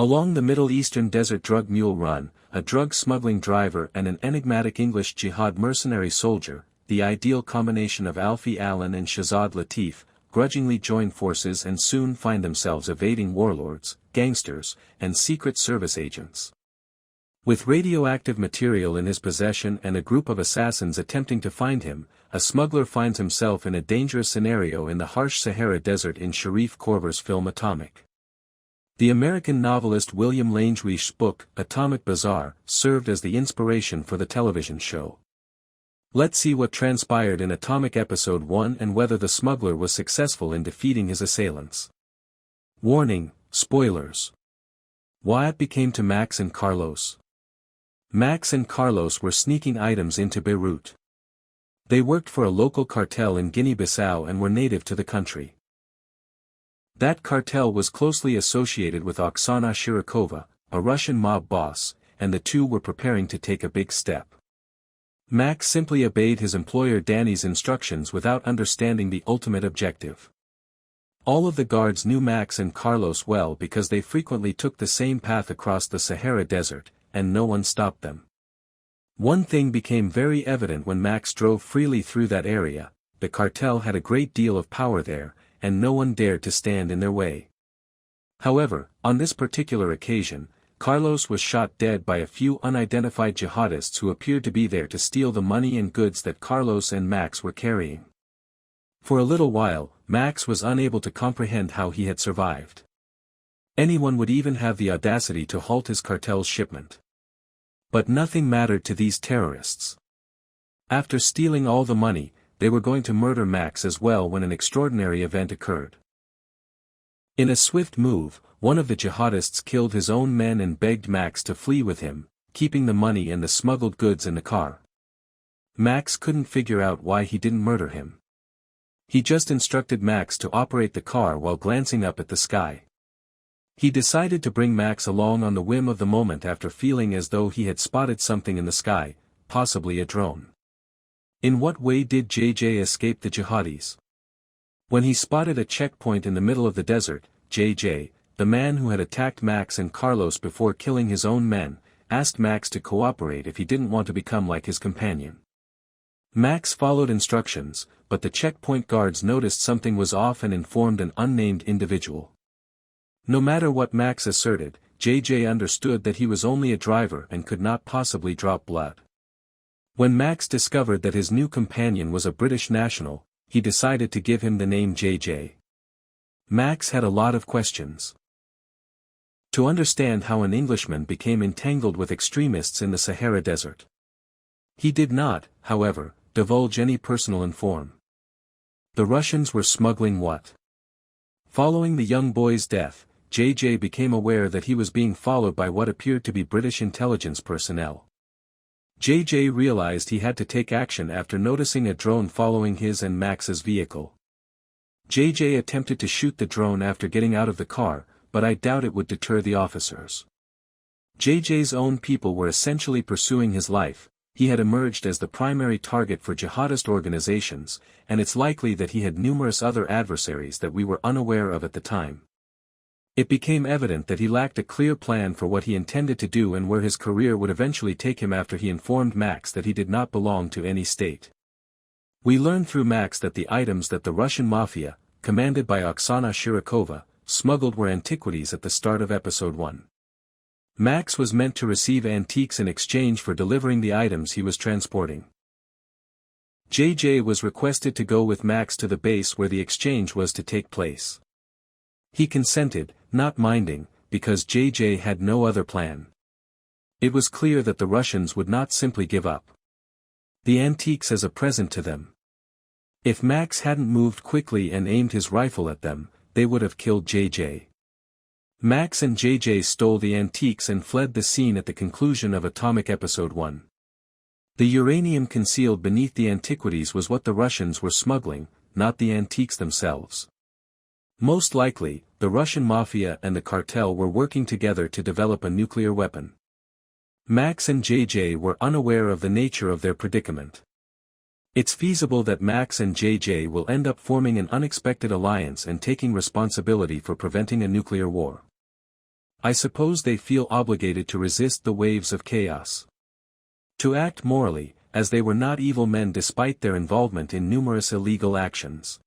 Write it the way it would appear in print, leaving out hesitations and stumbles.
Along the Middle Eastern desert drug mule run, a drug smuggling driver and an enigmatic English jihad mercenary soldier, the ideal combination of Alfie Allen and Shazad Latif, grudgingly join forces and soon find themselves evading warlords, gangsters, and Secret Service agents. With radioactive material in his possession and a group of assassins attempting to find him, a smuggler finds himself in a dangerous scenario in the harsh Sahara Desert in Shariff Korver's film Atomic. The American novelist William Langewiesche's book, Atomic Bazaar, served as the inspiration for the television show. Let's see what transpired in Atomic Episode 1 and whether the smuggler was successful in defeating his assailants. Warning, spoilers. What became to Max and Carlos? Max and Carlos were sneaking items into Beirut. They worked for a local cartel in Guinea-Bissau and were native to the country. That cartel was closely associated with Oksana Shirokova, a Russian mob boss, and the two were preparing to take a big step. Max simply obeyed his employer Danny's instructions without understanding the ultimate objective. All of the guards knew Max and Carlos well because they frequently took the same path across the Sahara Desert, and no one stopped them. One thing became very evident when Max drove freely through that area: the cartel had a great deal of power there, and no one dared to stand in their way. However, on this particular occasion, Carlos was shot dead by a few unidentified jihadists who appeared to be there to steal the money and goods that Carlos and Max were carrying. For a little while, Max was unable to comprehend how he had survived. Anyone would even have the audacity to halt his cartel's shipment. But nothing mattered to these terrorists. After stealing all the money, they were going to murder Max as well when an extraordinary event occurred. In a swift move, one of the jihadists killed his own men and begged Max to flee with him, keeping the money and the smuggled goods in the car. Max couldn't figure out why he didn't murder him. He just instructed Max to operate the car while glancing up at the sky. He decided to bring Max along on the whim of the moment after feeling as though he had spotted something in the sky, possibly a drone. In what way did JJ escape the jihadis? When he spotted a checkpoint in the middle of the desert, JJ, the man who had attacked Max and Carlos before killing his own men, asked Max to cooperate if he didn't want to become like his companion. Max followed instructions, but the checkpoint guards noticed something was off and informed an unnamed individual. No matter what Max asserted, JJ understood that he was only a driver and could not possibly drop blood. When Max discovered that his new companion was a British national, he decided to give him the name JJ. Max had a lot of questions. To understand how an Englishman became entangled with extremists in the Sahara Desert. He did not, however, divulge any personal inform. The Russians were smuggling what? Following the young boy's death, JJ became aware that he was being followed by what appeared to be British intelligence personnel. JJ realized he had to take action after noticing a drone following his and Max's vehicle. JJ attempted to shoot the drone after getting out of the car, but I doubt it would deter the officers. JJ's own people were essentially pursuing his life. He had emerged as the primary target for jihadist organizations, and it's likely that he had numerous other adversaries that we were unaware of at the time. It became evident that he lacked a clear plan for what he intended to do and where his career would eventually take him after he informed Max that he did not belong to any state. We learned through Max that the items that the Russian mafia, commanded by Oksana Shirokova, smuggled were antiquities at the start of Episode 1. Max was meant to receive antiques in exchange for delivering the items he was transporting. JJ was requested to go with Max to the base where the exchange was to take place. He consented, not minding, because JJ had no other plan. It was clear that the Russians would not simply give up the antiques as a present to them. If Max hadn't moved quickly and aimed his rifle at them, they would have killed JJ. Max and JJ stole the antiques and fled the scene at the conclusion of Atomic Episode 1. The uranium concealed beneath the antiquities was what the Russians were smuggling, not the antiques themselves. Most likely, the Russian mafia and the cartel were working together to develop a nuclear weapon. Max and JJ were unaware of the nature of their predicament. It's feasible that Max and JJ will end up forming an unexpected alliance and taking responsibility for preventing a nuclear war. I suppose they feel obligated to resist the waves of chaos. To act morally, as they were not evil men despite their involvement in numerous illegal actions.